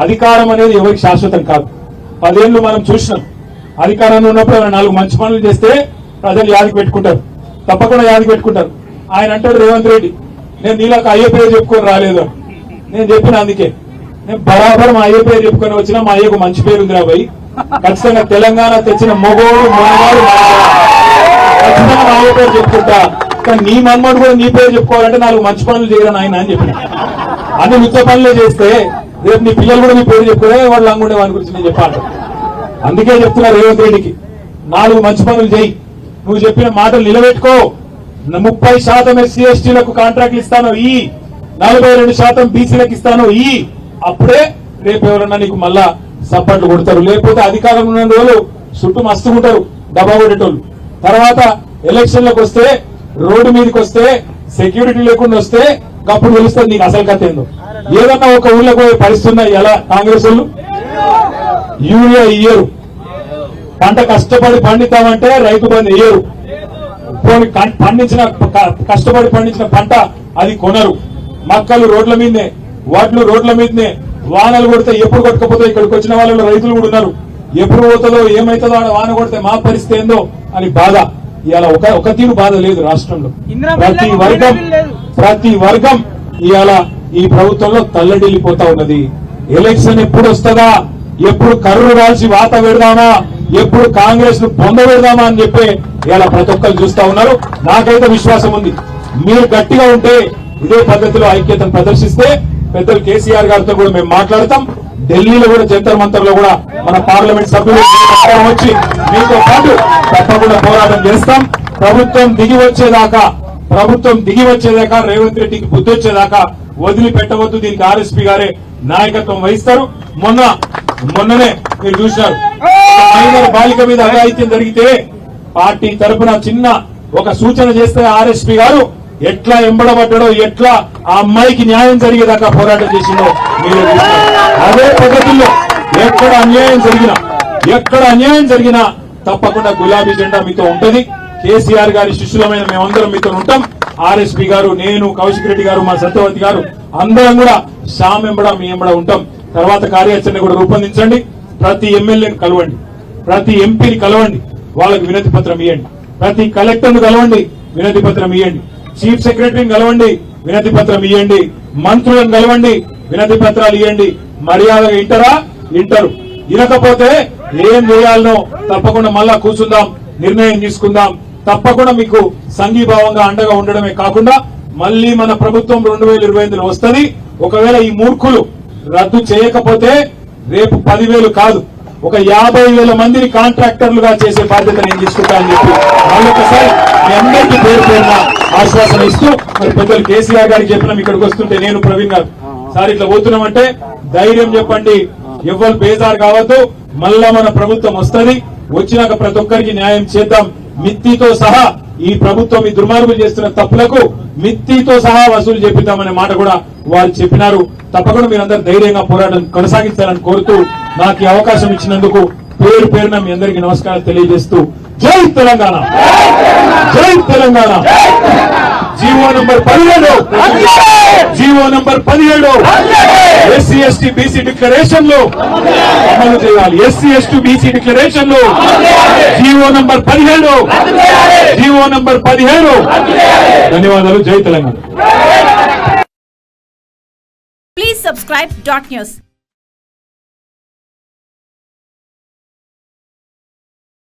అధికారం అనేది ఎవరికి శాశ్వతం కాదు. 10 ఏళ్ళు మనం చూసినాం. అధికారంలో ఉన్నప్పుడు ఏమైనా 4 మంచి పనులు చేస్తే ప్రజలు యాదికి పెట్టుకుంటారు, తప్పకుండా యాదికి పెట్టుకుంటారు. ఆయన అంటాడు రేవంత్ రెడ్డి, నేను నీళ్ళకి అయ్యే పేరు చెప్పుకొని రాలేదు. నేను చెప్పిన అందుకే నేను బరాబర్ మా అయ్యే పేరు చెప్పుకొని వచ్చినా మా అయ్యకు మంచి పేరు ఉంది రాబోయి. ఖచ్చితంగా తెలంగాణ తెచ్చిన మొగోడు మొనగాడు ఖచ్చితంగా మా అయ్యే పేరు చెప్పుకుంటా. కానీ నీ మన్మడు కూడా నీ పేరు చెప్పుకోవాలంటే 4 మంచి పనులు చేయడం ఆయన అని చెప్పిన. అన్ని ఉచ్చ పనులే చేస్తే రేపు నీ పిల్లలు కూడా నీ పేరు చెప్పుకునే వాళ్ళు అంగుండే వాని గురించి నేను చెప్పాలి. అందుకే చెప్తున్నా రేవంత్ రెడ్డికి 4 మంచి పనులు చేయి, నువ్వు చెప్పిన మాటలు నిలబెట్టుకో. 30% ఎస్సీ ఎస్టీలకు కాంట్రాక్ట్లు ఇస్తాను, 42% బీసీలకు ఇస్తాను. అప్పుడే రేపు ఎవరన్నా నీకు మళ్ళా సపోర్ట్లు కొడతారు. లేకపోతే అధికారం ఉన్న రోజులు చుట్టూ మస్తుకుంటారు డబ్బా కొట్టేటోళ్ళు. తర్వాత ఎలక్షన్లకు వస్తే రోడ్డు మీదకి వస్తే సెక్యూరిటీ లేకుండా వస్తే అప్పుడు తెలుస్తుంది నీకు అసలు కథ ఏందో. ఏదన్నా ఒక ఊళ్ళో పోయి పరిస్థితున్నాయి ఎలా కాంగ్రెస్ వాళ్ళు యూరియా ఇయ్యరు, పంట కష్టపడి పండితామంటే రైతు బంధు ఇయ్యరు, పండించిన కష్టపడి పండించిన పంట అది కొనరు. మక్కలు రోడ్ల మీదనే, వడ్లు రోడ్ల మీదనే, వానలు కొడితే ఎప్పుడు కొట్టకపోతే ఇక్కడికి వచ్చిన వాళ్ళలో రైతులు కూడా ఉన్నారు. ఎప్పుడు పోతుందో ఏమైతుందో ఆడ వాన కొడితే మా పరిస్థితి ఏందో అని బాధ. ఇవాళ ఒక తీరు బాధ లేదు రాష్ట్రంలో. ప్రతి వర్గం ఇవాళ ఈ ప్రభుత్వంలో తల్లడిల్లిపోతా ఉన్నది. ఎలక్షన్ ఎప్పుడు వస్తుందా, ఎప్పుడు కర్రు రాల్చి వాత పెడదామా, ఎప్పుడు కాంగ్రెస్ ను పొందబెడదామా అని చెప్పి ఇలా ప్రతి ఒక్కరు చూస్తా ఉన్నారు. నాకైతే విశ్వాసం ఉంది, మీరు గట్టిగా ఉంటే ఇదే పద్ధతిలో ఐక్యతను ప్రదర్శిస్తే పెద్దలు కేసీఆర్ గారితో కూడా మేము మాట్లాడతాం. ఢిల్లీలో కూడా జంతర్ మంతర్ లో కూడా మన పార్లమెంట్ సభ్యులు వచ్చి మీతో పాటు తప్పకుండా పోరాటం చేస్తాం. ప్రభుత్వం దిగి వచ్చేదాకా రేవంత్ రెడ్డికి బుద్ధి వచ్చేదాకా వదిలిపెట్టవద్దు. దీనికి ఆర్ఎస్పీ గారే నాయకత్వం వహిస్తారు. మొన్ననే మీరు చూసినారు, మైనర్ బాలిక మీద అఘాయిత్యం జరిగితే పార్టీ తరఫున చిన్న ఒక సూచన చేస్తే ఆర్ఎస్పీ గారు ఎట్లా ఎంబడబడ్డాడో, ఎట్లా ఆ అమ్మాయికి న్యాయం జరిగేదాకా పోరాటం చేసిందో మీరు అదే పద్ధతుల్లో ఎక్కడ అన్యాయం జరిగినా తప్పకుండా గులాబీ జెండా మీతో ఉంటది. కేసీఆర్ గారి శిష్యులమైన మేమందరం మీతో ఉంటాం. ఆర్ఎస్పీ గారు, నేను, కౌశిక్ రెడ్డి గారు, మా సత్యవతి గారు అందరం కూడా శ్యామ్ ఎంబడ మీ ఎంబడ ఉంటాం. తర్వాత కార్యాచరణ కూడా రూపొందించండి. ప్రతి ఎమ్మెల్యేని కలవండి, ప్రతి ఎంపీని కలవండి, వాళ్ళకి వినతి పత్రం ఇవ్వండి. ప్రతి కలెక్టర్ను కలవండి, వినతి పత్రం ఇవ్వండి. చీఫ్ సెక్రటరీని కలవండి, వినతి పత్రం ఇవ్వండి. మంత్రులను కలవండి, వినతి పత్రాలు ఇవ్వండి. మర్యాదగా ఇంటరు. ఇనకపోతే ఏం చేయాలనో తప్పకుండా మళ్ళా కూర్చుందాం, నిర్ణయం తీసుకుందాం. తప్పకుండా మీకు సంఘీభావంగా అండగా ఉండడమే కాకుండా మళ్లీ మన ప్రభుత్వం 2025లో వస్తుంది. ఒకవేళ ఈ మూర్ఖులు రద్దు చేయకపోతే రేపు 10,000 కాదు, ఒక 50,000 మందిని కాంట్రాక్టర్లుగా చేసే బాధ్యత నేను తీసుకుంటా అని చెప్పి మళ్ళొకసారి మీ అందరికీ పేరున ఆశ్వాసన ఇస్తూ మరి పెద్దలు కేసీఆర్ గారికి చెప్పినాం. ఇక్కడికి వస్తుంటే నేను ప్రవీణ్ గారు సార్ ఇట్లా పోతున్నామంటే ధైర్యం చెప్పండి, ఎవ్వరు బేజారు కావద్దు. మళ్ళా మన ప్రభుత్వం వస్తుంది, వచ్చినాక ప్రతి ఒక్కరికి న్యాయం చేద్దాం. మిత్తితో సహా ఈ ప్రభుత్వం ఈ దుర్మార్గులు చేస్తున్న తప్పులకు మిత్తితో సహా వసూలు చేపిద్దామనే మాట కూడా వాళ్ళు చెప్పినారు. తప్పకుండా మీరందరూ ధైర్యంగా పోరాటం కొనసాగించాలని కోరుతూ నాకు ఈ అవకాశం ఇచ్చినందుకు పేరున మీ అందరికీ నమస్కారాలు తెలియజేస్తూ జై తెలంగాణ, జై Telangana. GO number 17 SC ST BC declaration లో అమలు చేయాలి. ఎస్సీ ఎస్టీ బీసీ డిక్లరేషన్ లో జీవో నంబర్ 17. ధన్యవాదాలు. జై తెలంగాణ. Please subscribe .news.